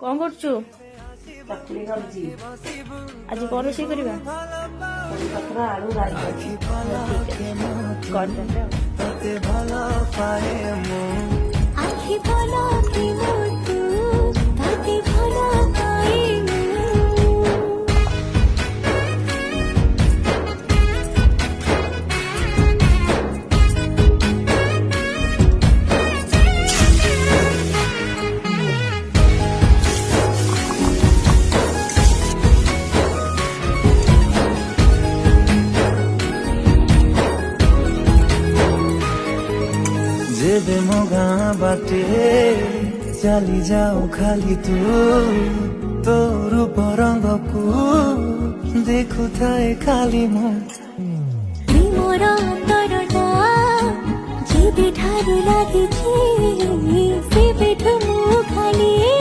କଣ କରୁଛୁ? ଚକୁଳି କରୁଛି। ଆଜି କଣ ରୋଷେଇ କରିବା? ପତ୍ର ଆଳୁ ରାଇ ଅଛି। କରିଦେଲେ जेबे मो गाँ बाटे चली जाऊ खाली तू तो रूप रंग को देखु थाए खाली मो मोर अंतरटा जेबे ठारू लागिछि सेबेठु मु खाली